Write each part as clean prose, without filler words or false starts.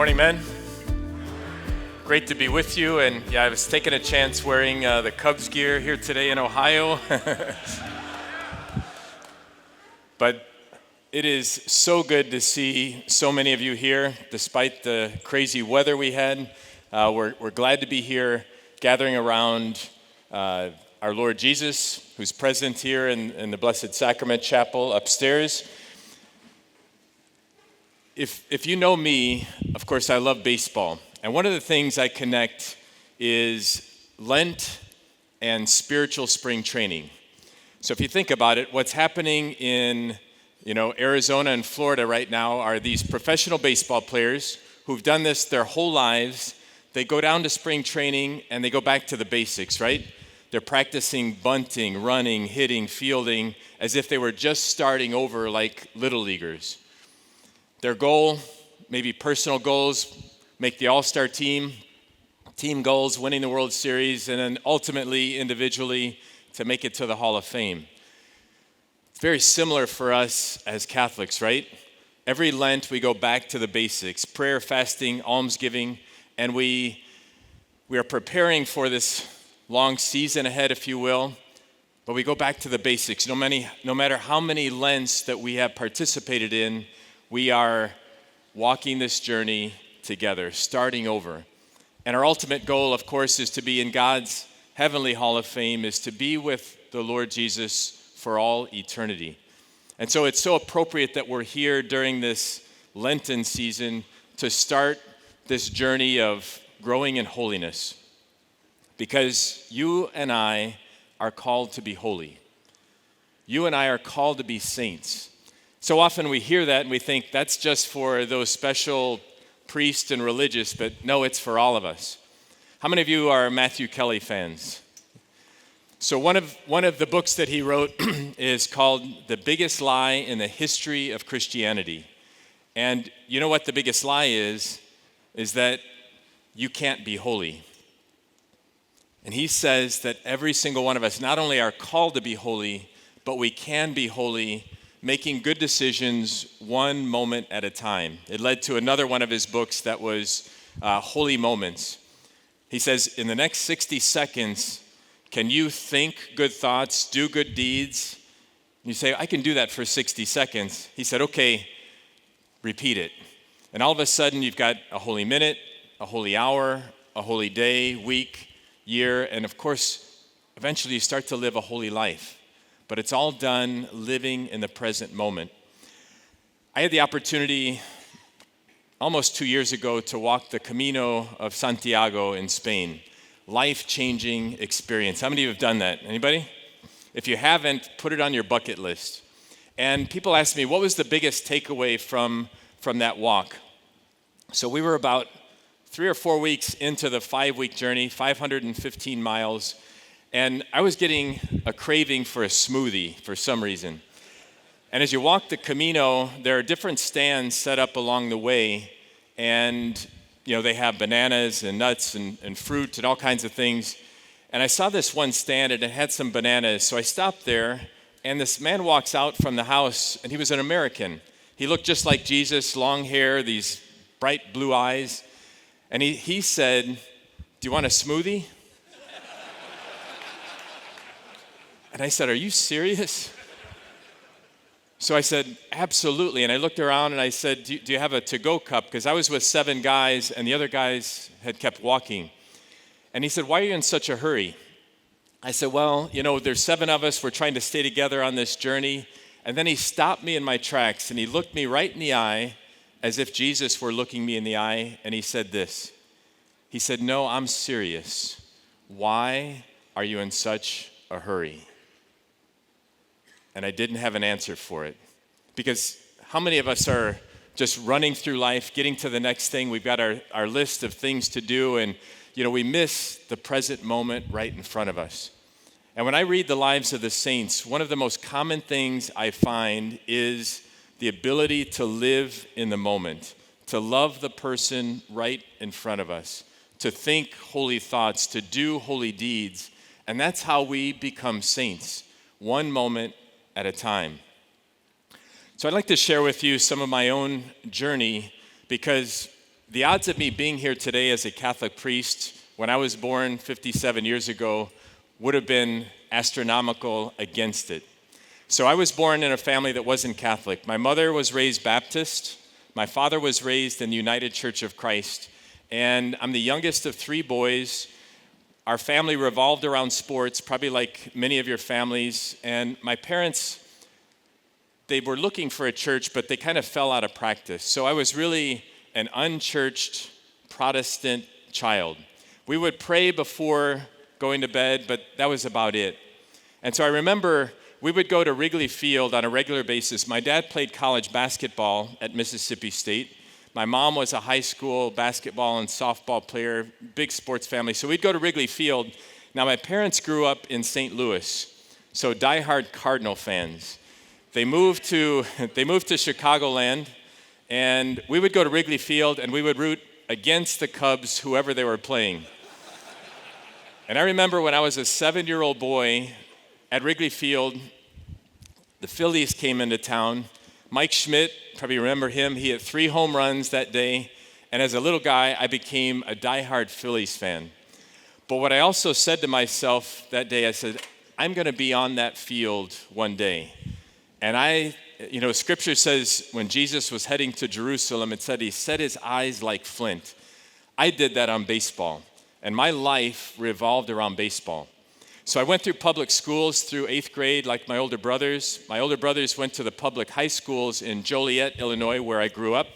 Morning, men. Great to be with you. And yeah, I was taking a chance wearing the Cubs gear here today in Ohio. But it is so good to see so many of you here, despite the crazy weather we had. We're glad to be here, gathering around our Lord Jesus, who's present here in the Blessed Sacrament Chapel upstairs. If you know me, of course, I love baseball. And one of the things I connect is Lent and spiritual spring training. So if you think about it, what's happening in Arizona and Florida right now are these professional baseball players who've done this their whole lives. They go down to spring training and they go back to the basics, right? They're practicing bunting, running, hitting, fielding, as if they were just starting over like little leaguers. Their goal, maybe personal goals, make the all-star team goals, winning the World Series, and then ultimately, individually, to make it to the Hall of Fame. It's very similar for us as Catholics, right? Every Lent, we go back to the basics, prayer, fasting, almsgiving, and we are preparing for this long season ahead, if you will, but we go back to the basics. No matter how many Lents that we have participated in, we are walking this journey together, starting over. And our ultimate goal, of course, is to be in God's heavenly Hall of Fame, is to be with the Lord Jesus for all eternity. And so it's so appropriate that we're here during this Lenten season to start this journey of growing in holiness. Because you and I are called to be holy. You and I are called to be saints. So often we hear that and we think that's just for those special priests and religious, but no, it's for all of us. How many of you are Matthew Kelly fans? So one of the books that he wrote is called The Biggest Lie in the History of Christianity. And you know what the biggest lie is that you can't be holy. And he says that every single one of us not only are called to be holy, but we can be holy, making good decisions one moment at a time. It led to another one of his books that was Holy Moments. He says, in the next 60 seconds, can you think good thoughts, do good deeds? You say, I can do that for 60 seconds. He said, okay, repeat it. And all of a sudden, you've got a holy minute, a holy hour, a holy day, week, year, and of course, eventually you start to live a holy life. But it's all done living in the present moment. I had the opportunity almost 2 years ago to walk the Camino of Santiago in Spain. Life-changing experience. How many of you have done that? Anybody? If you haven't, put it on your bucket list. And people ask me, what was the biggest takeaway from that walk? So we were about 3 or 4 weeks into the 5-week journey, 515 miles, and I was getting a craving for a smoothie for some reason. And as you walk the Camino, there are different stands set up along the way. And, they have bananas and nuts and fruit and all kinds of things. And I saw this one stand and it had some bananas. So I stopped there and this man walks out from the house and he was an American. He looked just like Jesus, long hair, these bright blue eyes. And he said, do you want a smoothie? And I said, are you serious? So I said, absolutely. And I looked around and I said, do you have a to-go cup? Because I was with 7 guys and the other guys had kept walking. And he said, why are you in such a hurry? I said, well, there's 7 of us. We're trying to stay together on this journey. And then he stopped me in my tracks and he looked me right in the eye as if Jesus were looking me in the eye. And he said this. He said, no, I'm serious. Why are you in such a hurry? And I didn't have an answer for it. Because how many of us are just running through life, getting to the next thing? We've got our list of things to do, and we miss the present moment right in front of us. And when I read the lives of the saints, one of the most common things I find is the ability to live in the moment, to love the person right in front of us, to think holy thoughts, to do holy deeds. And that's how we become saints, one moment at a time. So I'd like to share with you some of my own journey because, The odds of me being here today as a Catholic priest when I was born 57 years ago would have been astronomical against it. So I was born in a family that wasn't Catholic. My mother was raised Baptist. My father was raised in the United Church of Christ. And I'm the youngest of 3 boys. Our family revolved around sports, probably like many of your families. And my parents, they were looking for a church, but they kind of fell out of practice. So I was really an unchurched Protestant child. We would pray before going to bed, but that was about it. And so I remember we would go to Wrigley Field on a regular basis. My dad played college basketball at Mississippi State. My mom was a high school basketball and softball player, big sports family. So we'd go to Wrigley Field. Now, my parents grew up in St. Louis, so diehard Cardinal fans. They moved to Chicagoland, and we would go to Wrigley Field, and we would root against the Cubs, whoever they were playing. And I remember when I was a 7-year-old boy at Wrigley Field, the Phillies came into town. Mike Schmidt, probably remember him, he hit 3 home runs that day. And as a little guy, I became a diehard Phillies fan. But what I also said to myself that day, I said, I'm going to be on that field one day. And Scripture says when Jesus was heading to Jerusalem, it said he set his eyes like flint. I did that on baseball, and my life revolved around baseball. So I went through public schools through 8th grade like my older brothers. My older brothers went to the public high schools in Joliet, Illinois, where I grew up.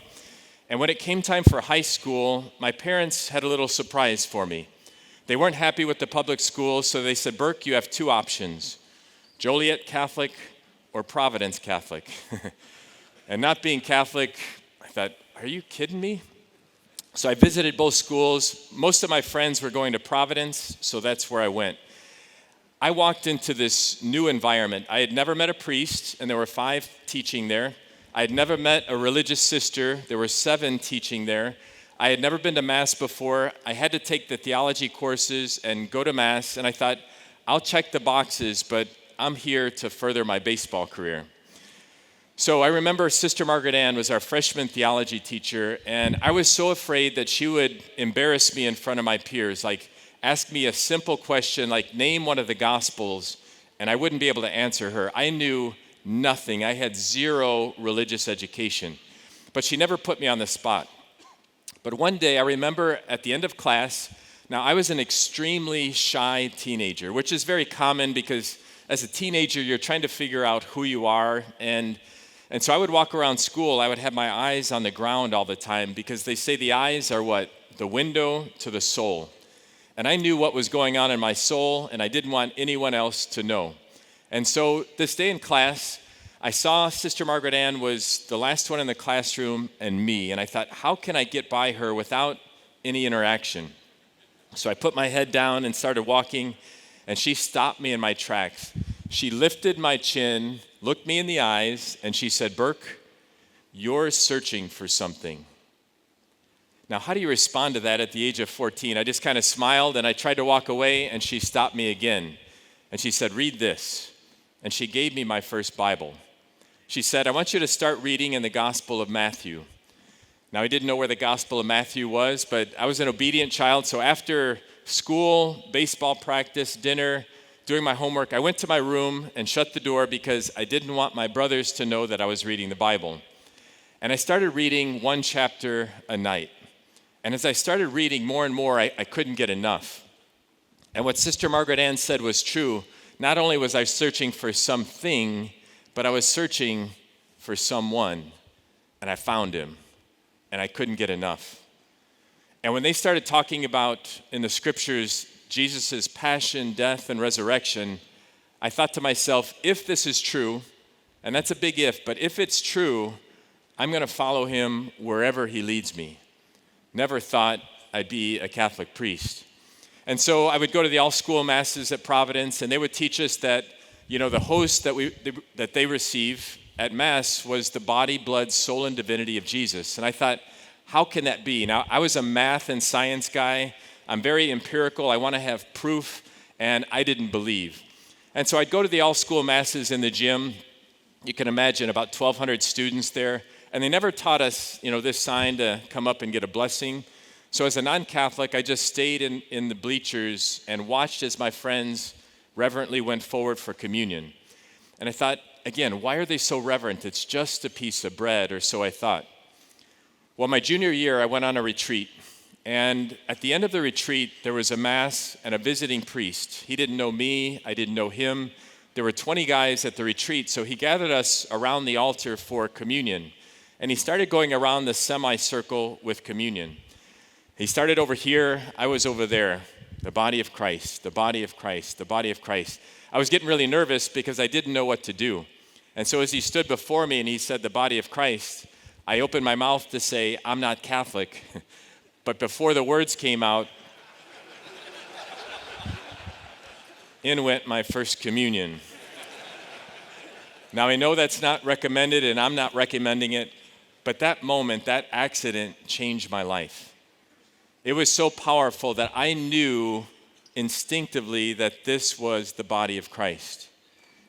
And when it came time for high school, my parents had a little surprise for me. They weren't happy with the public schools, so they said, Burke, you have 2 options, Joliet Catholic or Providence Catholic. And not being Catholic, I thought, are you kidding me? So I visited both schools. Most of my friends were going to Providence, so that's where I went. I walked into this new environment. I had never met a priest, and there were 5 teaching there. I had never met a religious sister. There were 7 teaching there. I had never been to Mass before. I had to take the theology courses and go to Mass, and I thought, I'll check the boxes, but I'm here to further my baseball career. So I remember Sister Margaret Ann was our freshman theology teacher, and I was so afraid that she would embarrass me in front of my peers, like ask me a simple question like name one of the Gospels, and I wouldn't be able to answer her. I knew nothing. I had 0 religious education, but she never put me on the spot. But one day I remember at the end of class, now I was an extremely shy teenager, which is very common because as a teenager you're trying to figure out who you are, and so I would walk around school, I would have my eyes on the ground all the time because they say the eyes are what? The window to the soul. And I knew what was going on in my soul, and I didn't want anyone else to know. And so this day in class, I saw Sister Margaret Ann was the last one in the classroom and me, and I thought, how can I get by her without any interaction? So I put my head down and started walking, and she stopped me in my tracks. She lifted my chin, looked me in the eyes, and she said, Burke, you're searching for something. Now, how do you respond to that at the age of 14? I just kind of smiled, and I tried to walk away, and she stopped me again. And she said, read this. And she gave me my first Bible. She said, I want you to start reading in the Gospel of Matthew. Now, I didn't know where the Gospel of Matthew was, but I was an obedient child, so after school, baseball practice, dinner, doing my homework, I went to my room and shut the door because I didn't want my brothers to know that I was reading the Bible. And I started reading 1 chapter a night. And as I started reading more and more, I couldn't get enough. And what Sister Margaret Ann said was true. Not only was I searching for something, but I was searching for someone. And I found him. And I couldn't get enough. And when they started talking about, in the scriptures, Jesus' passion, death, and resurrection, I thought to myself, if this is true, and that's a big if, but if it's true, I'm going to follow him wherever he leads me. Never thought I'd be a Catholic priest. And so I would go to the all-school masses at Providence, and they would teach us that, the host that they receive at Mass was the body, blood, soul, and divinity of Jesus. And I thought, how can that be? Now, I was a math and science guy. I'm very empirical. I want to have proof, and I didn't believe. And so I'd go to the all-school masses in the gym. You can imagine about 1,200 students there. And they never taught us, this sign to come up and get a blessing. So as a non-Catholic, I just stayed in the bleachers and watched as my friends reverently went forward for communion. And I thought, again, why are they so reverent? It's just a piece of bread, or so I thought. Well, my junior year, I went on a retreat. And at the end of the retreat, there was a mass and a visiting priest. He didn't know me. I didn't know him. There were 20 guys at the retreat, so he gathered us around the altar for communion. And he started going around the semicircle with communion. He started over here. I was over there. The body of Christ, the body of Christ, the body of Christ. I was getting really nervous because I didn't know what to do. And so as he stood before me and he said, the body of Christ, I opened my mouth to say, I'm not Catholic. But before the words came out, in went my first communion. Now I know that's not recommended and I'm not recommending it, but that moment, that accident changed my life. It was so powerful that I knew instinctively that this was the body of Christ.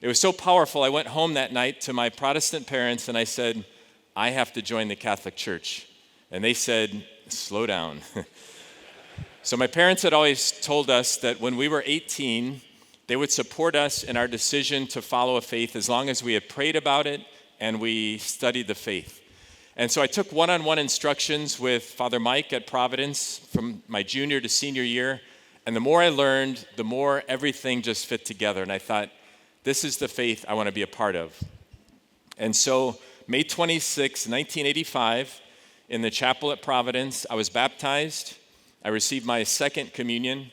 It was so powerful, I went home that night to my Protestant parents and I said, I have to join the Catholic Church. And they said, slow down. So my parents had always told us that when we were 18, they would support us in our decision to follow a faith as long as we had prayed about it and we studied the faith. And so I took one-on-one instructions with Father Mike at Providence from my junior to senior year. And the more I learned, the more everything just fit together. And I thought, this is the faith I want to be a part of. And so May 26, 1985, in the chapel at Providence, I was baptized. I received my second communion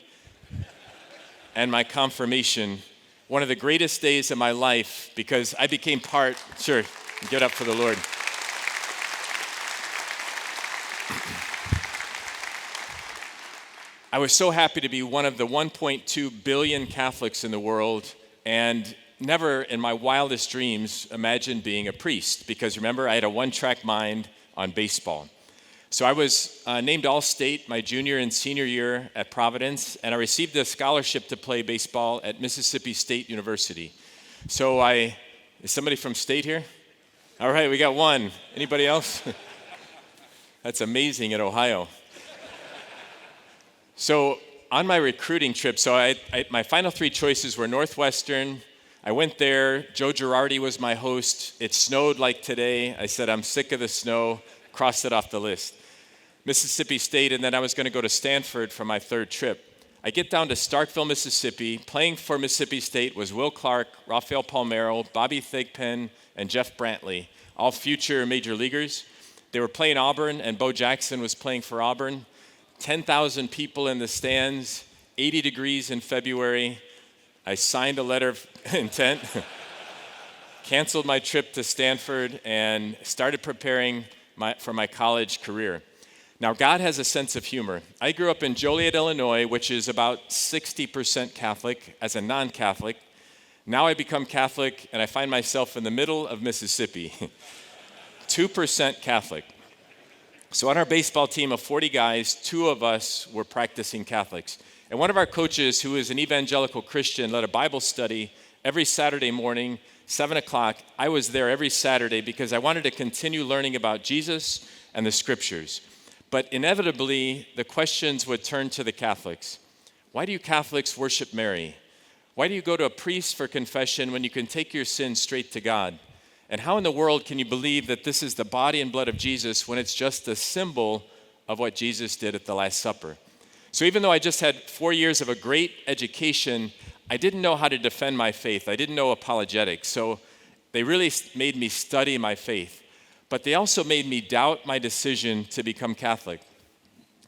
and my confirmation. One of the greatest days of my life because I became part, sure, give it up for the Lord. I was so happy to be one of the 1.2 billion Catholics in the world and never in my wildest dreams imagined being a priest because remember, I had a one-track mind on baseball. So I was named All-State my junior and senior year at Providence, and I received a scholarship to play baseball at Mississippi State University. So is somebody from State here? All right, we got one. Anybody else? That's amazing at Ohio. So on my recruiting trip, my final three choices were Northwestern. I went there. Joe Girardi was my host. It snowed like today. I said, I'm sick of the snow. Crossed it off the list. Mississippi State, and then I was going to go to Stanford for my third trip. I get down to Starkville, Mississippi. Playing for Mississippi State was Will Clark, Rafael Palmeiro, Bobby Thigpen, and Jeff Brantley, all future major leaguers. They were playing Auburn, and Bo Jackson was playing for Auburn. 10,000 people in the stands, 80 degrees in February. I signed a letter of intent, canceled my trip to Stanford, and started preparing for my college career. Now, God has a sense of humor. I grew up in Joliet, Illinois, which is about 60% Catholic as a non-Catholic. Now I become Catholic, and I find myself in the middle of Mississippi, 2% Catholic. So on our baseball team of 40 guys, 2 of us were practicing Catholics. And one of our coaches, who is an evangelical Christian, led a Bible study every Saturday morning, 7 o'clock. I was there every Saturday because I wanted to continue learning about Jesus and the Scriptures. But inevitably, the questions would turn to the Catholics. Why do you Catholics worship Mary? Why do you go to a priest for confession when you can take your sins straight to God? And how in the world can you believe that this is the body and blood of Jesus when it's just a symbol of what Jesus did at the Last Supper? So even though I just had 4 years of a great education, I didn't know how to defend my faith. I didn't know apologetics. So they really made me study my faith. But they also made me doubt my decision to become Catholic.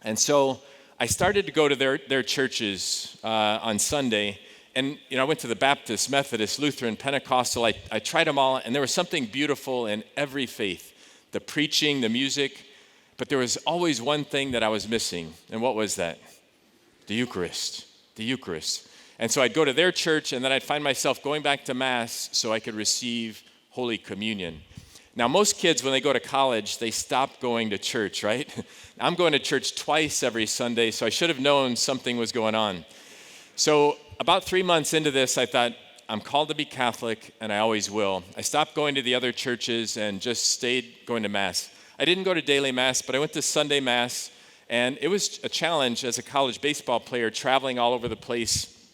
And so I started to go to their churches on Sunday. And I went to the Baptist, Methodist, Lutheran, Pentecostal. I tried them all, and there was something beautiful in every faith. The preaching, the music. But there was always one thing that I was missing. And what was that? The Eucharist. The Eucharist. And so I'd go to their church, and then I'd find myself going back to Mass so I could receive Holy Communion. Now, most kids, when they go to college, they stop going to church, right? I'm going to church twice every Sunday, so I should have known something was going on. So about 3 months into this, I thought, I'm called to be Catholic, and I always will. I stopped going to the other churches and just stayed going to Mass. I didn't go to daily Mass, but I went to Sunday Mass, and it was a challenge as a college baseball player traveling all over the place,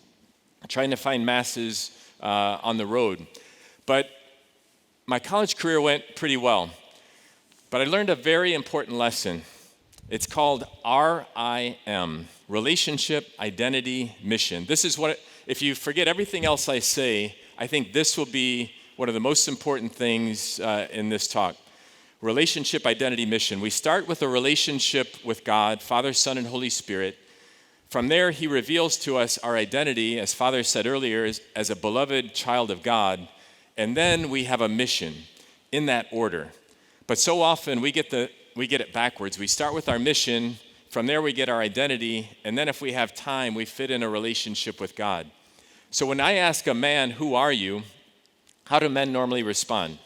trying to find Masses on the road. But my college career went pretty well. But I learned a very important lesson. It's called RIM, Relationship, Identity, Mission. This is what, if you forget everything else I say, I think this will be one of the most important things in this talk. Relationship, identity, mission. We start with a relationship with God, Father, Son, and Holy Spirit. From there, he reveals to us our identity, as Father said earlier, as a beloved child of God. And then we have a mission in that order. But so often we get it backwards. We start with our mission, from there we get our identity, and then if we have time, we fit in a relationship with God. So when I ask a man, who are you? How do men normally respond?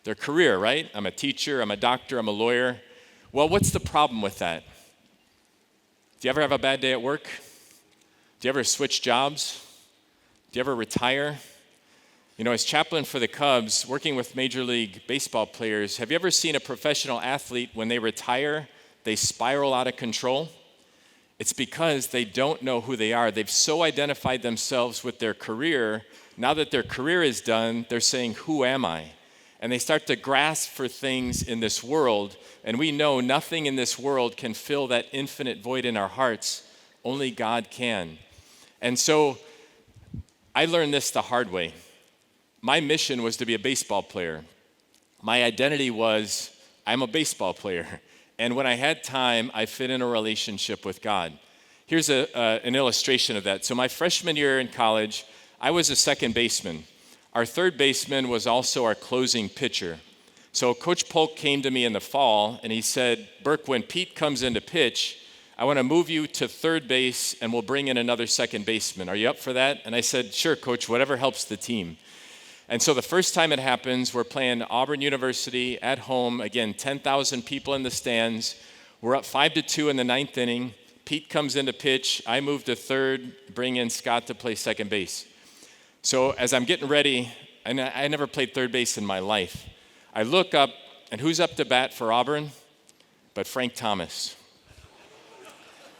Their career, right? I'm a teacher, I'm a doctor, I'm a lawyer. Well, what's the problem with that? Do you ever have a bad day at work? Do you ever switch jobs? Do you ever retire? You know, as chaplain for the Cubs, working with Major League Baseball players, have you ever seen a professional athlete, when they retire, they spiral out of control? It's because they don't know who they are. They've so identified themselves with their career. Now that their career is done, they're saying, who am I? And they start to grasp for things in this world, and we know nothing in this world can fill that infinite void in our hearts. Only God can. And so I learned this the hard way. My mission was to be a baseball player. My identity was, I'm a baseball player. And when I had time, I fit in a relationship with God. Here's an illustration of that. So my freshman year in college, I was a second baseman. Our third baseman was also our closing pitcher. So Coach Polk came to me in the fall, and he said, Burke, when Pete comes in to pitch, I want to move you to third base, and we'll bring in another second baseman. Are you up for that? And I said, sure, Coach, whatever helps the team. And so the first time it happens, we're playing Auburn University at home. Again, 10,000 people in the stands. We're up 5-2 in the ninth inning. Pete comes in to pitch. I move to third, bring in Scott to play second base. So as I'm getting ready, and I never played third base in my life, I look up, and who's up to bat for Auburn? But Frank Thomas.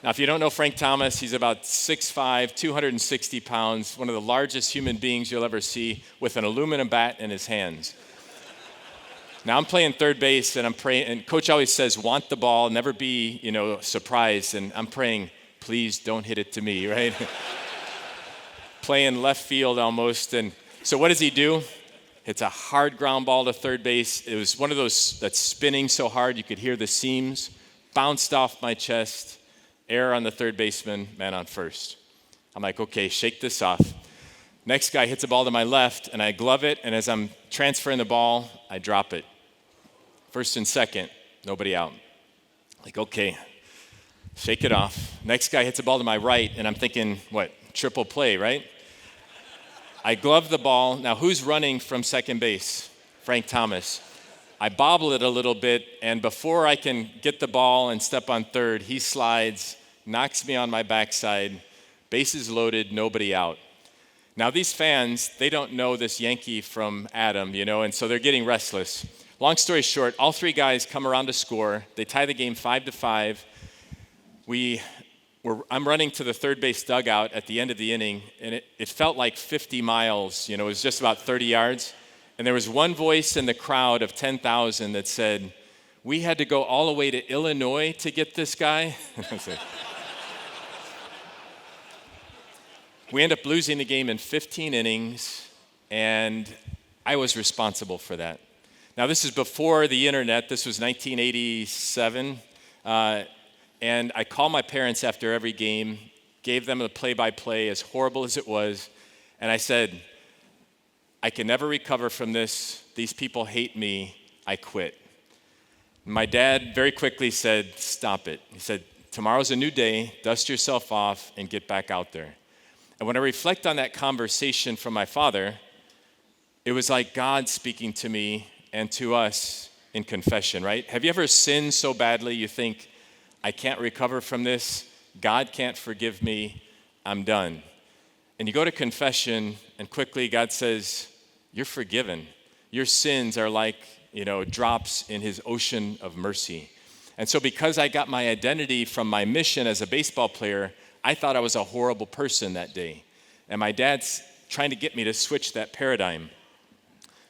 Now, if you don't know Frank Thomas, he's about 6'5", 260 pounds, one of the largest human beings you'll ever see, with an aluminum bat in his hands. Now, I'm playing third base, and I'm praying, and Coach always says, want the ball, never be, surprised, and I'm praying, please don't hit it to me, right? Playing left field almost, and so what does he do? It's a hard ground ball to third base. It was one of those that's spinning so hard you could hear the seams, bounced off my chest. Error on the third baseman, man on first. I'm like, okay, shake this off. Next guy hits a ball to my left, and I glove it, and as I'm transferring the ball, I drop it. First and second, nobody out. Like, okay, shake it off. Next guy hits a ball to my right, and I'm thinking, what, triple play, right? I glove the ball. Now, who's running from second base? Frank Thomas. I bobble it a little bit, and before I can get the ball and step on third, he slides, knocks me on my backside, bases loaded, nobody out. Now these fans, they don't know this Yankee from Adam, and so they're getting restless. Long story short, all three guys come around to score. They tie the game 5-5. I'm running to the third base dugout at the end of the inning, and it felt like 50 miles. It was just about 30 yards. And there was one voice in the crowd of 10,000 that said, we had to go all the way to Illinois to get this guy. We ended up losing the game in 15 innings, and I was responsible for that. Now, this is before the internet. This was 1987. And I called my parents after every game, gave them the play-by-play, as horrible as it was, and I said, I can never recover from this. These people hate me. I quit. My dad very quickly said, stop it. He said, tomorrow's a new day. Dust yourself off and get back out there. And when I reflect on that conversation from my father, it was like God speaking to me and to us in confession, right? Have you ever sinned so badly you think, I can't recover from this. God can't forgive me. I'm done. And you go to confession, and quickly God says, you're forgiven. Your sins are like, drops in his ocean of mercy. And so because I got my identity from my mission as a baseball player, I thought I was a horrible person that day. And my dad's trying to get me to switch that paradigm.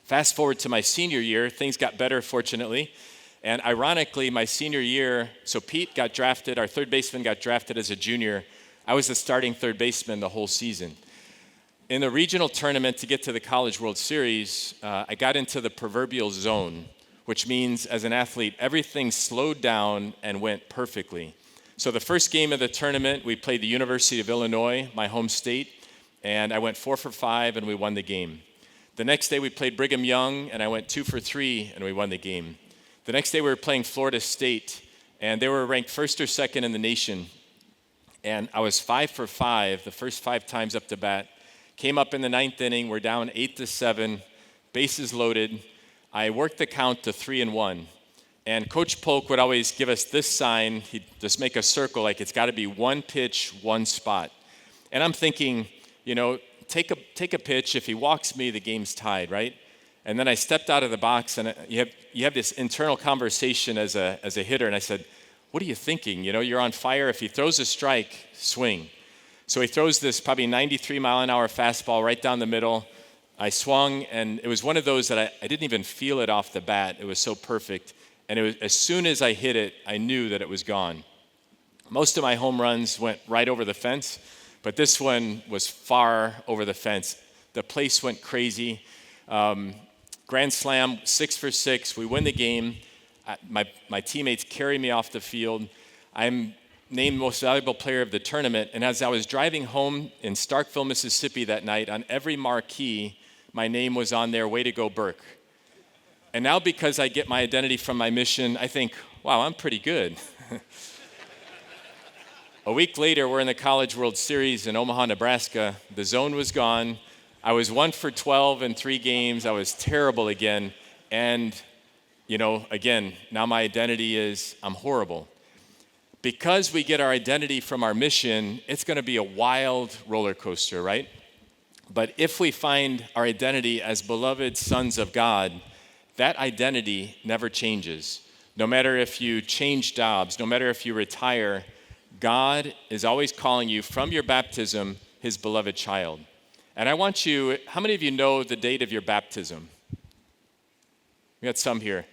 Fast forward to my senior year, things got better, fortunately. And ironically, my senior year, so Pete got drafted, our third baseman got drafted as a junior. I was the starting third baseman the whole season. In the regional tournament to get to the College World Series, I got into the proverbial zone, which means as an athlete, everything slowed down and went perfectly. So the first game of the tournament, we played the University of Illinois, my home state, and I went 4 for 5 and we won the game. The next day we played Brigham Young and I went 2 for 3 and we won the game. The next day we were playing Florida State and they were ranked first or second in the nation. And I was 5 for 5 the first 5 times up to bat. Came up in the 9th inning, we're down 8-7, bases loaded. I worked the count to 3-1. And Coach Polk would always give us this sign. He'd just make a circle like it's got to be one pitch, one spot. And I'm thinking, take a pitch. If he walks me, the game's tied, right? And then I stepped out of the box, and you have this internal conversation as a hitter. And I said, what are you thinking? You're on fire. If he throws a strike, swing. So he throws this probably 93-mile-an-hour fastball right down the middle. I swung, and it was one of those that I didn't even feel it off the bat. It was so perfect. And it was, as soon as I hit it, I knew that it was gone. Most of my home runs went right over the fence, but this one was far over the fence. The place went crazy. Grand slam, 6 for 6. We win the game. My teammates carry me off the field. I'm named most valuable player of the tournament. And as I was driving home in Starkville, Mississippi that night, on every marquee, my name was on there, way to go, Burke. And now because I get my identity from my mission, I think, wow, I'm pretty good. A week later, we're in the College World Series in Omaha, Nebraska. The zone was gone. I was 1 for 12 in 3 games. I was terrible again. And, again, now my identity is I'm horrible. Because we get our identity from our mission, it's going to be a wild roller coaster, right? But if we find our identity as beloved sons of God, that identity never changes. No matter if you change jobs, no matter if you retire, God is always calling you from your baptism, his beloved child. And I want you, how many of you know the date of your baptism? We got some here.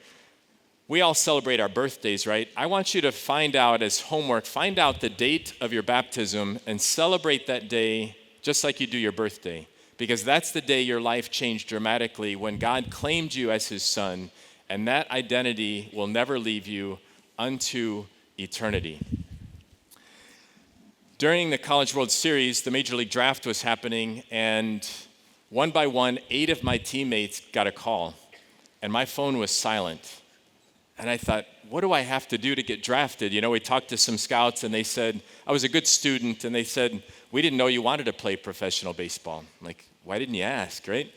We all celebrate our birthdays, right? I want you to find out as homework, find out the date of your baptism and celebrate that day just like you do your birthday. Because that's the day your life changed dramatically when God claimed you as his son, and that identity will never leave you unto eternity. During the College World Series, the Major League Draft was happening, and one by one, 8 of my teammates got a call, and my phone was silent. And I thought, what do I have to do to get drafted? We talked to some scouts, and they said, I was a good student, and they said, we didn't know you wanted to play professional baseball. I'm like, why didn't you ask, right?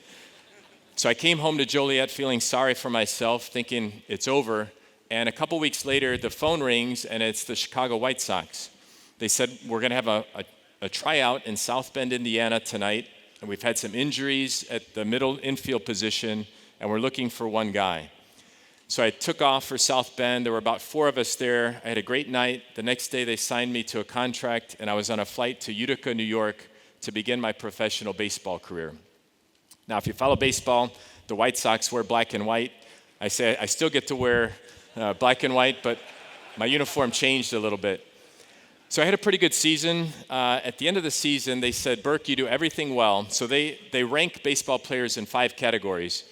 So I came home to Joliet feeling sorry for myself, thinking it's over. And a couple weeks later, the phone rings, and it's the Chicago White Sox. They said, we're going to have a tryout in South Bend, Indiana tonight, and we've had some injuries at the middle infield position, and we're looking for one guy. So I took off for South Bend. There were about 4 of us there. I had a great night. The next day, they signed me to a contract, and I was on a flight to Utica, New York, to begin my professional baseball career. Now, if you follow baseball, the White Sox wear black and white. I say I still get to wear black and white, but my uniform changed a little bit. So I had a pretty good season. At the end of the season, they said, Burke, you do everything well. So they rank baseball players in 5 categories.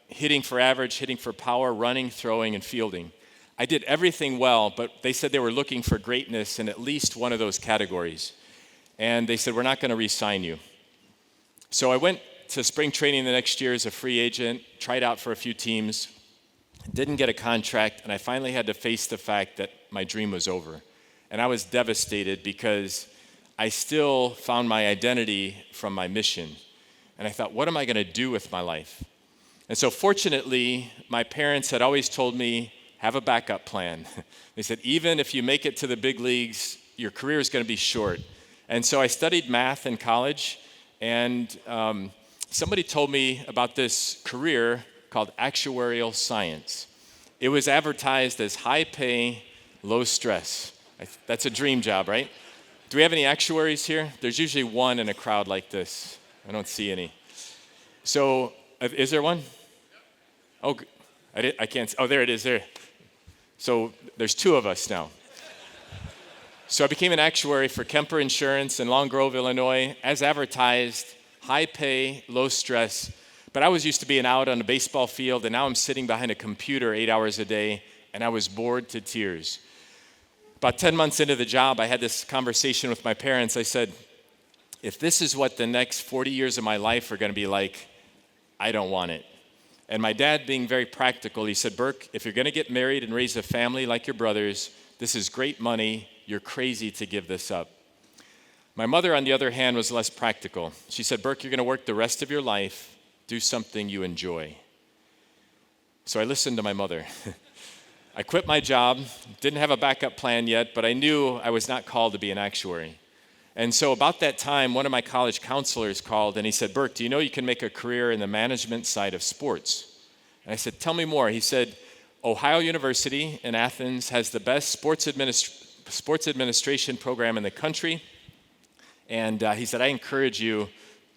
Hitting for average, hitting for power, running, throwing, and fielding. I did everything well, but they said they were looking for greatness in at least one of those categories. And they said, we're not going to re-sign you. So I went to spring training the next year as a free agent, tried out for a few teams, didn't get a contract, and I finally had to face the fact that my dream was over. And I was devastated because I still found my identity from my mission. And I thought, what am I going to do with my life? And so fortunately, my parents had always told me, have a backup plan. They said, even if you make it to the big leagues, your career is going to be short. And so I studied math in college, and somebody told me about this career called actuarial science. It was advertised as high pay, low stress. That's a dream job, right? Do we have any actuaries here? There's usually one in a crowd like this. I don't see any. So, is there one? Oh, I can't. Oh, there it is. There. So there's two of us now. So I became an actuary for Kemper Insurance in Long Grove, Illinois, as advertised, high pay, low stress. But I was used to being out on a baseball field, and now I'm sitting behind a computer 8 hours a day, and I was bored to tears. About 10 months into the job, I had this conversation with my parents. I said, if this is what the next 40 years of my life are going to be like, I don't want it. And my dad, being very practical, he said, Burke, if you're going to get married and raise a family like your brothers, this is great money. You're crazy to give this up. My mother, on the other hand, was less practical. She said, Burke, you're going to work the rest of your life. Do something you enjoy. So I listened to my mother. I quit my job, didn't have a backup plan yet, but I knew I was not called to be an actuary. And so about that time, one of my college counselors called and he said, Burke, do you know you can make a career in the management side of sports? And I said, tell me more. He said, Ohio University in Athens has the best sports administration program in the country. And he said, I encourage you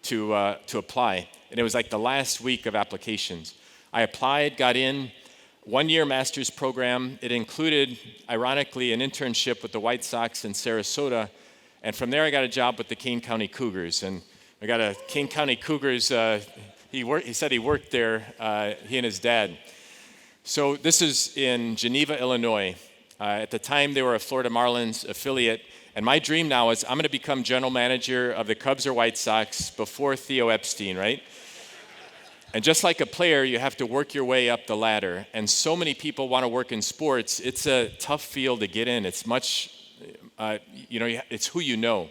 to apply. And it was like the last week of applications. I applied, got in, 1-year master's program. It included, ironically, an internship with the White Sox in Sarasota. And from there, I got a job with the Kane County Cougars. And I got a Kane County Cougars, he said he worked there, he and his dad. So this is in Geneva, Illinois. At the time, they were a Florida Marlins affiliate. And my dream now is I'm going to become general manager of the Cubs or White Sox before Theo Epstein, right? And just like a player, you have to work your way up the ladder. And so many people want to work in sports. It's a tough field to get in. It's much, it's who you know.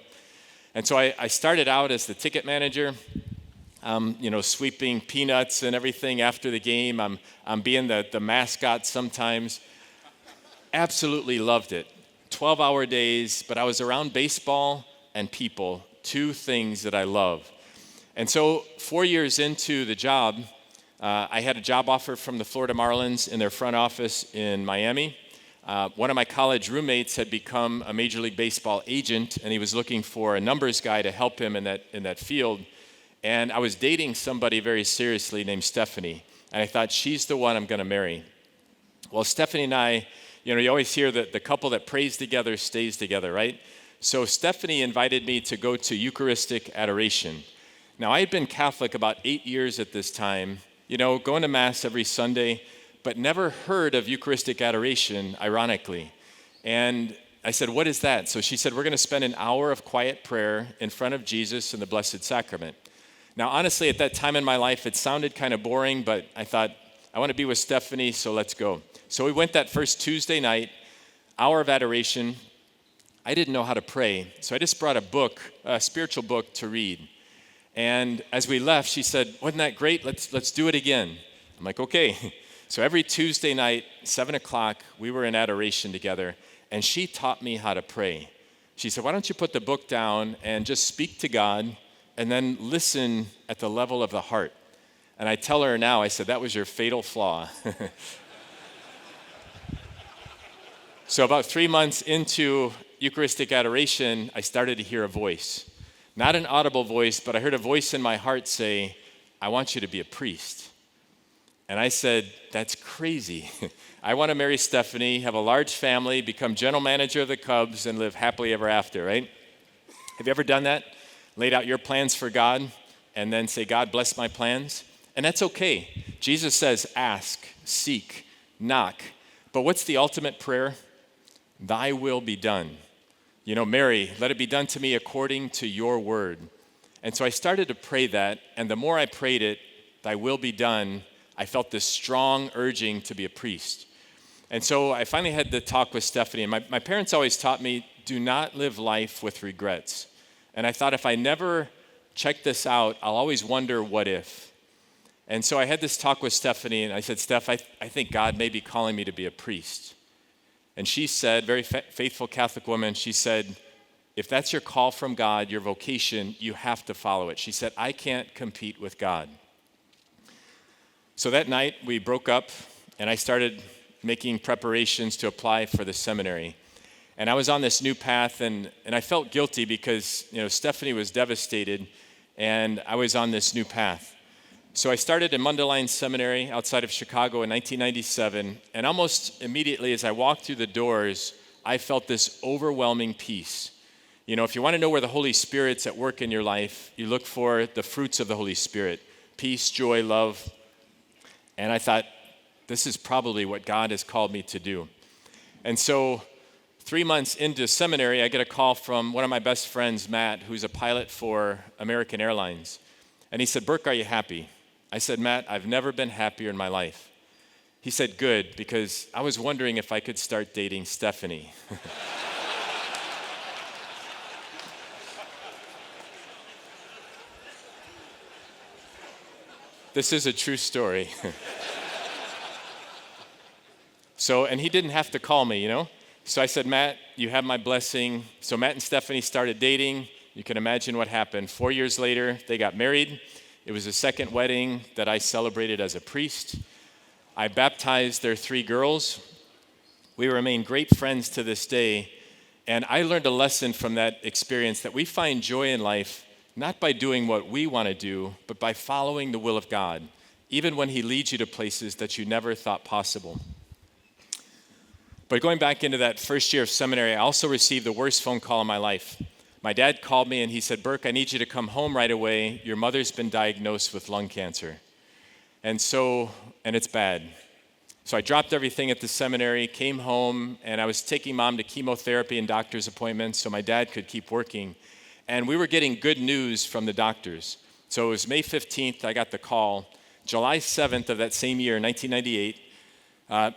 And so I started out as the ticket manager, sweeping peanuts and everything after the game. I'm being the mascot sometimes. Absolutely loved it. 12-hour days, but I was around baseball and people, two things that I love. And so 4 years into the job, I had a job offer from the Florida Marlins in their front office in Miami. One of my college roommates had become a Major League Baseball agent, and he was looking for a numbers guy to help him in that field. And I was dating somebody very seriously named Stephanie, and I thought, she's the one I'm going to marry. Well, Stephanie and I, you always hear that the couple that prays together stays together, right? So Stephanie invited me to go to Eucharistic adoration. Now, I had been Catholic about 8 years at this time, going to Mass every Sunday, but never heard of Eucharistic adoration, ironically. And I said, what is that? So she said, we're going to spend an hour of quiet prayer in front of Jesus in the Blessed Sacrament. Now, honestly, at that time in my life, it sounded kind of boring, but I thought, I want to be with Stephanie, so let's go. So we went that first Tuesday night, hour of adoration. I didn't know how to pray, so I just brought a spiritual book to read. And as we left, she said, wasn't that great? Let's do it again. I'm like, okay. So every Tuesday night, 7 o'clock, we were in adoration together, and she taught me how to pray. She said, why don't you put the book down and just speak to God and then listen at the level of the heart? And I tell her now, I said, that was your fatal flaw. So about 3 months into Eucharistic adoration, I started to hear a voice. Not an audible voice, but I heard a voice in my heart say, I want you to be a priest. And I said, that's crazy. I want to marry Stephanie, have a large family, become general manager of the Cubs, and live happily ever after, right? Have you ever done that? Laid out your plans for God, and then say, God, bless my plans? And that's okay. Jesus says, ask, seek, knock. But what's the ultimate prayer? Thy will be done. Mary, let it be done to me according to your word. And so I started to pray that, and the more I prayed it, thy will be done, I felt this strong urging to be a priest. And so I finally had the talk with Stephanie, and my parents always taught me, do not live life with regrets. And I thought if I never check this out, I'll always wonder what if. And so I had this talk with Stephanie, and I said, Steph, I think God may be calling me to be a priest. And she said, very faithful Catholic woman, she said, if that's your call from God, your vocation, you have to follow it. She said, I can't compete with God. So that night we broke up and I started making preparations to apply for the seminary. And I was on this new path and I felt guilty because, Stephanie was devastated and I was on this new path. So I started in Mundelein Seminary outside of Chicago in 1997, and almost immediately as I walked through the doors, I felt this overwhelming peace. If you want to know where the Holy Spirit's at work in your life, you look for the fruits of the Holy Spirit: peace, joy, love. And I thought, this is probably what God has called me to do. And so 3 months into seminary, I get a call from one of my best friends, Matt, who's a pilot for American Airlines. And he said, Burke, are you happy? I said, Matt, I've never been happier in my life. He said, good, because I was wondering if I could start dating Stephanie. This is a true story. And he didn't have to call me, So I said, Matt, you have my blessing. So Matt and Stephanie started dating. You can imagine what happened. 4 years later, they got married. It was the second wedding that I celebrated as a priest. I baptized their 3 girls. We remain great friends to this day. And I learned a lesson from that experience that we find joy in life not by doing what we want to do, but by following the will of God, even when he leads you to places that you never thought possible. But going back into that first year of seminary, I also received the worst phone call in my life. My dad called me and he said, Burke, I need you to come home right away. Your mother's been diagnosed with lung cancer. And it's bad. So I dropped everything at the seminary, came home, and I was taking mom to chemotherapy and doctor's appointments so my dad could keep working. And we were getting good news from the doctors. So it was May 15th, I got the call. July 7th of that same year, 1998,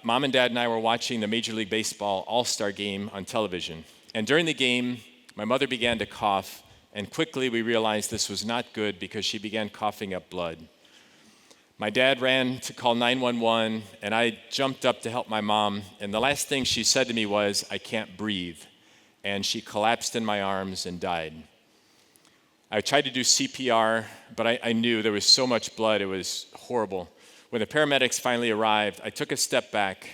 Mom and Dad and I were watching the Major League Baseball All-Star game on television. And during the game, my mother began to cough, and quickly we realized this was not good because she began coughing up blood. My dad ran to call 911, and I jumped up to help my mom, and the last thing she said to me was, I can't breathe. And she collapsed in my arms and died. I tried to do CPR, but I knew there was so much blood, it was horrible. When the paramedics finally arrived, I took a step back,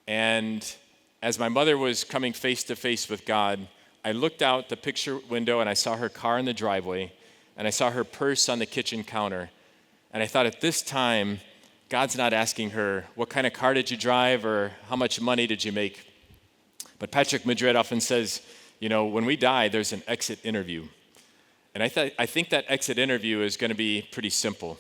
and as my mother was coming face to face with God, I looked out the picture window and I saw her car in the driveway, and I saw her purse on the kitchen counter. And I thought, at this time, God's not asking her, what kind of car did you drive or how much money did you make? But Patrick Madrid often says, when we die, there's an exit interview. And I think that exit interview is going to be pretty simple.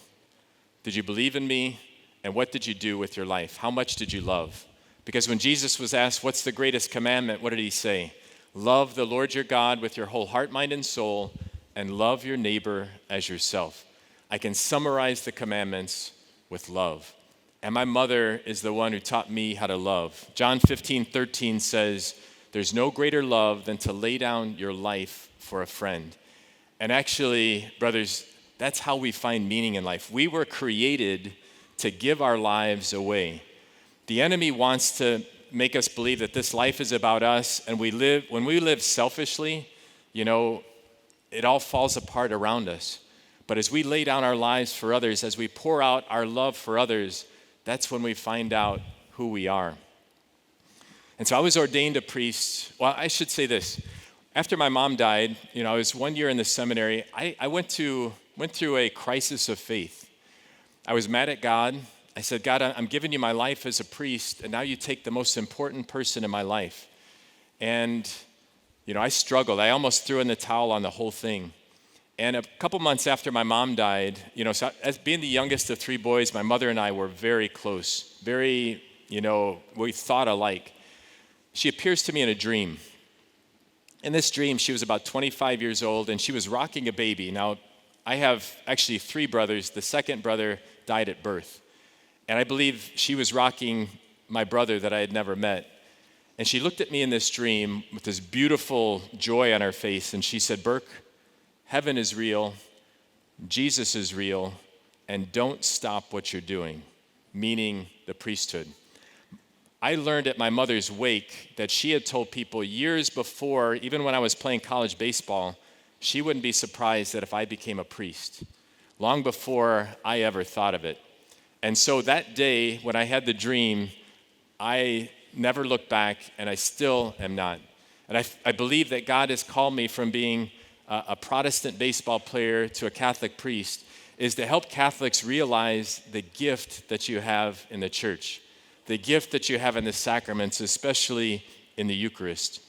Did you believe in me? And what did you do with your life? How much did you love? Because when Jesus was asked, what's the greatest commandment? What did he say? Love the Lord your God with your whole heart, mind, and soul, and love your neighbor as yourself. I can summarize the commandments with love. And my mother is the one who taught me how to love. John 15:13 says, there's no greater love than to lay down your life for a friend. And actually, brothers, that's how we find meaning in life. We were created to give our lives away. The enemy wants to make us believe that this life is about us, and when we live selfishly, it all falls apart around us. But as we lay down our lives for others, as we pour out our love for others, that's when we find out who we are. And so I was ordained a priest. Well, I should say this. After my mom died, I was 1 year in the seminary. I went through a crisis of faith. I was mad at God. I said, God, I'm giving you my life as a priest, and now you take the most important person in my life. And, I struggled. I almost threw in the towel on the whole thing. And a couple months after my mom died, so as being the youngest of 3 boys, my mother and I were very close, we thought alike. She appears to me in a dream. In this dream, she was about 25 years old, and she was rocking a baby. Now, I have actually 3 brothers. The second brother died at birth. And I believe she was rocking my brother that I had never met. And she looked at me in this dream with this beautiful joy on her face, and she said, Burke, heaven is real, Jesus is real, and don't stop what you're doing, meaning the priesthood. I learned at my mother's wake that she had told people years before, even when I was playing college baseball, she wouldn't be surprised that if I became a priest, long before I ever thought of it. And so that day when I had the dream, I never looked back, and I still am not. And I believe that God has called me from being a Protestant baseball player to a Catholic priest is to help Catholics realize the gift that you have in the church, the gift that you have in the sacraments, especially in the Eucharist.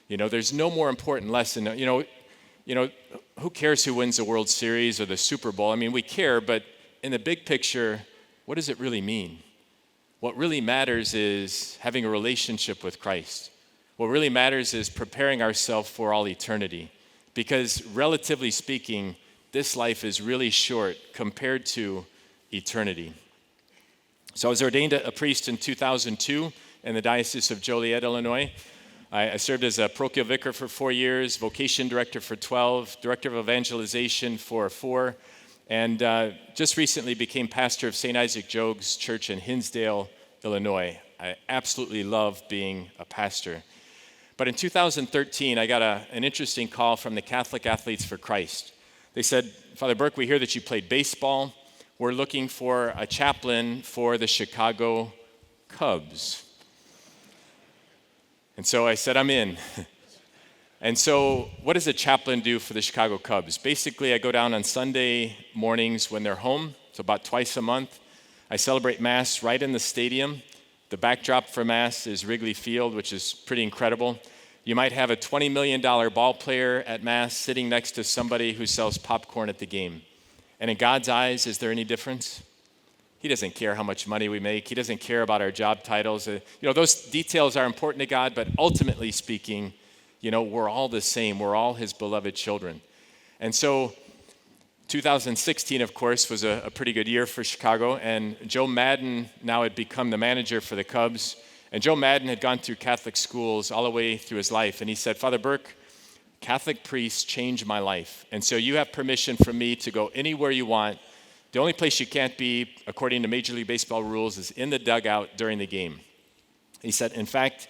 There's no more important lesson. Who cares who wins the World Series or the Super Bowl? I mean, we care, but in the big picture, what does it really mean? What really matters is having a relationship with Christ. What really matters is preparing ourselves for all eternity. Because relatively speaking, this life is really short compared to eternity. So I was ordained a priest in 2002 in the Diocese of Joliet, Illinois. I served as a parochial vicar for 4 years, vocation director for 12, director of evangelization for 4, and just recently became pastor of St. Isaac Jogues Church in Hinsdale, Illinois. I absolutely love being a pastor. But in 2013, I got an interesting call from the Catholic Athletes for Christ. They said, Father Burke, we hear that you played baseball. We're looking for a chaplain for the Chicago Cubs. And so I said, I'm in. And so what does a chaplain do for the Chicago Cubs? Basically, I go down on Sunday mornings when they're home, so about twice a month. I celebrate Mass right in the stadium. The backdrop for Mass is Wrigley Field, which is pretty incredible. You might have a $20 million ball player at Mass sitting next to somebody who sells popcorn at the game. And in God's eyes, is there any difference? He doesn't care how much money we make. He doesn't care about our job titles. Those details are important to God, but ultimately speaking, we're all the same. We're all his beloved children. And so 2016, of course, was a pretty good year for Chicago, and Joe Madden now had become the manager for the Cubs. And Joe Madden had gone through Catholic schools all the way through his life, and he said, Father Burke, Catholic priests changed my life, and so you have permission from me to go anywhere you want. The only place you can't be, according to Major League Baseball rules, is in the dugout during the game. He said, in fact,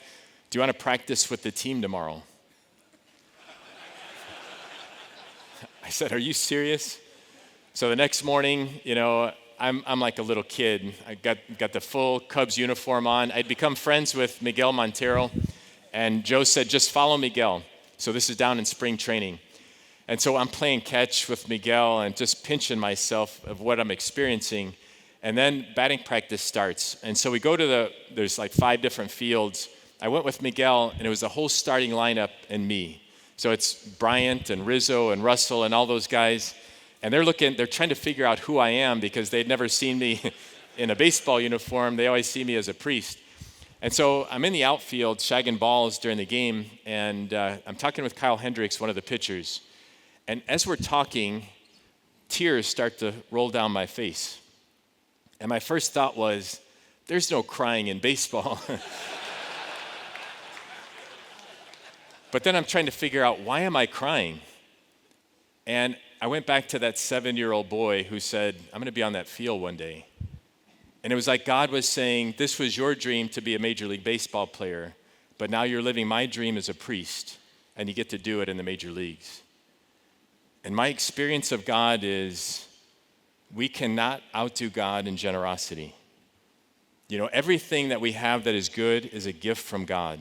do you want to practice with the team tomorrow? I said, are you serious? So the next morning, I'm like a little kid. I got the full Cubs uniform on. I'd become friends with Miguel Montero, and Joe said, just follow Miguel. So this is down in spring training. And so I'm playing catch with Miguel and just pinching myself of what I'm experiencing. And then batting practice starts. And so we go to there's like 5 different fields. I went with Miguel, and it was the whole starting lineup and me. So it's Bryant and Rizzo and Russell and all those guys. And they're trying to figure out who I am because they'd never seen me in a baseball uniform. They always see me as a priest. And so I'm in the outfield shagging balls during the game, and I'm talking with Kyle Hendricks, one of the pitchers. And as we're talking, tears start to roll down my face. And my first thought was, there's no crying in baseball. But then I'm trying to figure out, why am I crying? And I went back to that 7-year-old boy who said, I'm going to be on that field one day. And it was like God was saying, this was your dream to be a Major League Baseball player, but now you're living my dream as a priest, and you get to do it in the major leagues. And my experience of God is, we cannot outdo God in generosity. Everything that we have that is good is a gift from God.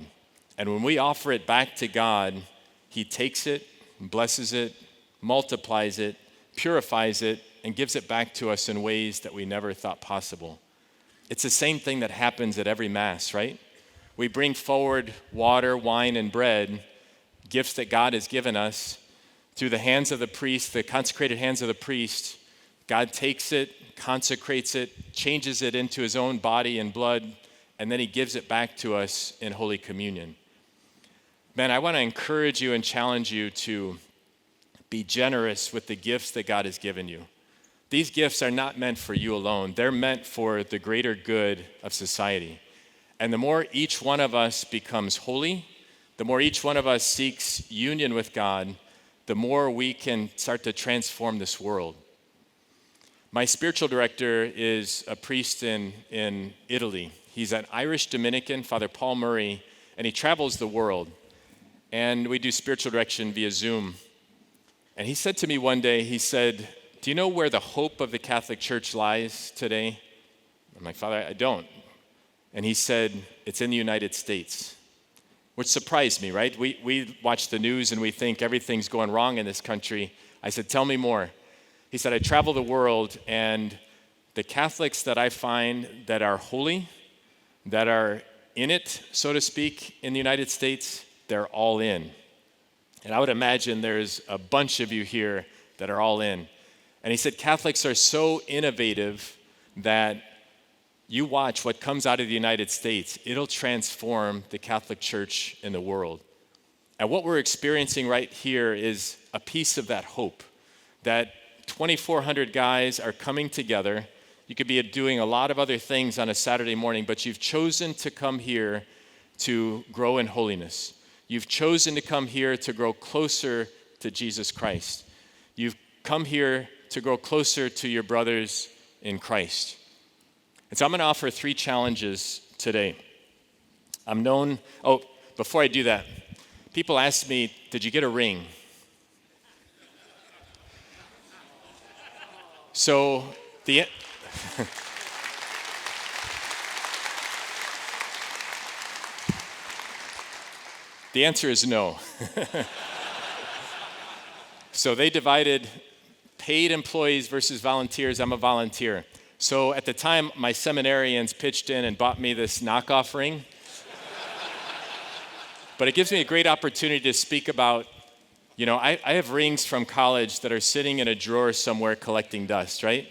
And when we offer it back to God, he takes it, blesses it, multiplies it, purifies it, and gives it back to us in ways that we never thought possible. It's the same thing that happens at every Mass, right? We bring forward water, wine, and bread, gifts that God has given us, through the hands of the priest, the consecrated hands of the priest. God takes it, consecrates it, changes it into his own body and blood, and then he gives it back to us in Holy Communion. Man, I want to encourage you and challenge you to be generous with the gifts that God has given you. These gifts are not meant for you alone. They're meant for the greater good of society. And the more each one of us becomes holy, the more each one of us seeks union with God, the more we can start to transform this world. My spiritual director is a priest in Italy. He's an Irish Dominican, Father Paul Murray, and he travels the world. And we do spiritual direction via Zoom. And he said to me one day, he said, "Do you know where the hope of the Catholic Church lies today?" I'm like, "Father, I don't." And he said, "It's in the United States," which surprised me, right? We watch the news and we think everything's going wrong in this country. I said, "Tell me more." He said, "I travel the world, and the Catholics that I find that are holy, that are in it, so to speak, in the United States, they're all in." And I would imagine there's a bunch of you here that are all in. And he said, Catholics are so innovative that you watch what comes out of the United States. It'll transform the Catholic Church in the world. And what we're experiencing right here is a piece of that hope, that 2,400 guys are coming together. You could be doing a lot of other things on a Saturday morning, but you've chosen to come here to grow in holiness. You've chosen to come here to grow closer to Jesus Christ. You've come here to grow closer to your brothers in Christ. And so I'm going to offer 3 challenges today. Before I do that, people ask me, "Did you get a ring?" So the answer is no. So they divided paid employees versus volunteers. I'm a volunteer. So at the time, my seminarians pitched in and bought me this knockoff ring. But it gives me a great opportunity to speak about, I have rings from college that are sitting in a drawer somewhere collecting dust, right?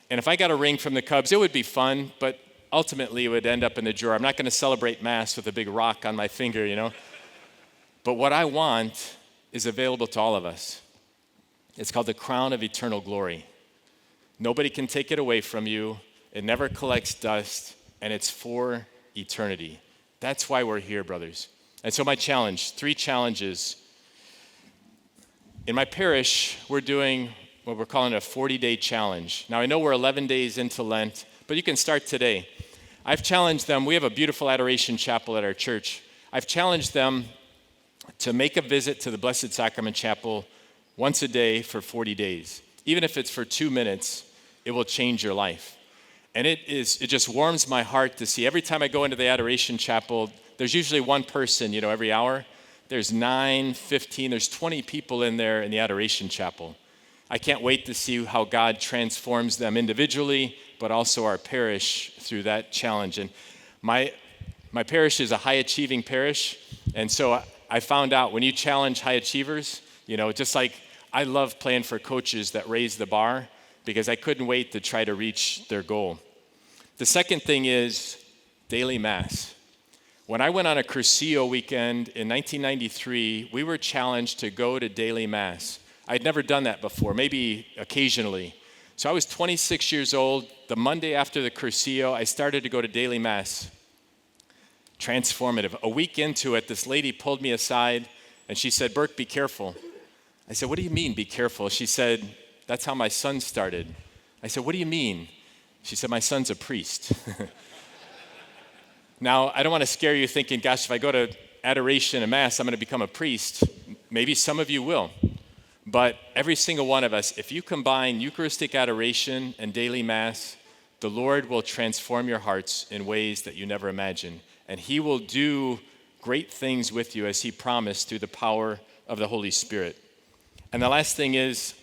And if I got a ring from the Cubs, it would be fun, but ultimately it would end up in the drawer. I'm not going to celebrate Mass with a big rock on my finger, But what I want is available to all of us. It's called the crown of eternal glory. Nobody can take it away from you. It never collects dust, and it's for eternity. That's why we're here, brothers. And so my challenge, 3 challenges. In my parish, we're doing what we're calling a 40-day challenge. Now, I know we're 11 days into Lent, but you can start today. I've challenged them. We have a beautiful adoration chapel at our church. I've challenged them to make a visit to the Blessed Sacrament Chapel once a day for 40 days. Even if it's for 2 minutes, it will change your life. And it just warms my heart to see every time I go into the adoration chapel, there's usually one person, every hour. There's 9, 15, there's 20 people in there in the adoration chapel. I can't wait to see how God transforms them individually, but also our parish through that challenge. And my parish is a high-achieving parish, and so I found out when you challenge high achievers, just like I love playing for coaches that raise the bar because I couldn't wait to try to reach their goal. The second thing is daily Mass. When I went on a Cursillo weekend in 1993, we were challenged to go to daily Mass. I'd never done that before, maybe occasionally. So I was 26 years old. The Monday after the Cursillo, I started to go to daily Mass. Transformative. A week into it, this lady pulled me aside and she said, "Burke, be careful." I said, "What do you mean, be careful?" She said, "That's how my son started." I said, "What do you mean?" She said, "My son's a priest." Now, I don't want to scare you thinking, gosh, if I go to adoration and Mass, I'm going to become a priest. Maybe some of you will. But every single one of us, if you combine Eucharistic adoration and daily Mass, the Lord will transform your hearts in ways that you never imagined. And He will do great things with you as He promised through the power of the Holy Spirit. And the last thing is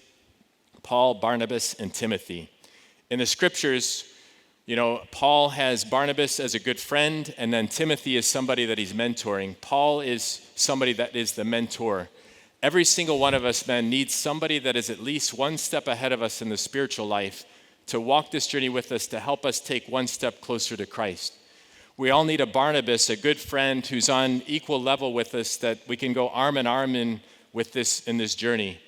Paul, Barnabas, and Timothy. In the Scriptures, Paul has Barnabas as a good friend, and then Timothy is somebody that he's mentoring. Paul is somebody that is the mentor. Every single one of us, men, needs somebody that is at least one step ahead of us in the spiritual life to walk this journey with us, to help us take one step closer to Christ. We all need a Barnabas, a good friend who's on equal level with us, that we can go arm in arm in this journey.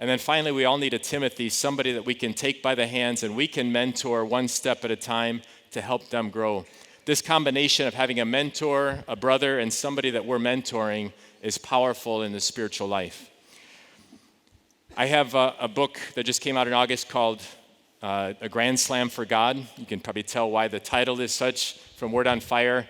And then finally, we all need a Timothy, somebody that we can take by the hands and we can mentor one step at a time to help them grow. This combination of having a mentor, a brother, and somebody that we're mentoring is powerful in the spiritual life. I have a book that just came out in August called a grand slam for God. You can probably tell why the title is such from Word on Fire,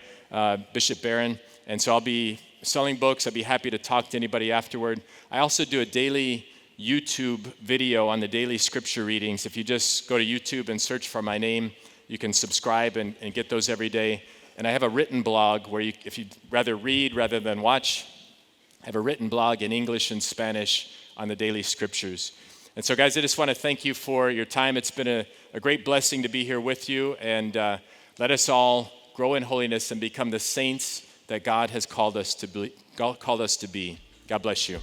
Bishop Barron. And so I'll be selling books. I'll be happy to talk to anybody afterward. I also do a daily YouTube video on the daily scripture readings. If you just go to YouTube and search for my name, you can subscribe and get those every day. And I have a written blog where if you'd rather read rather than watch, I have a written blog in English and Spanish on the daily scriptures. And so, guys, I just want to thank you for your time. It's been a great blessing to be here with you. And let us all grow in holiness and become the saints that God has called us to be. God bless you.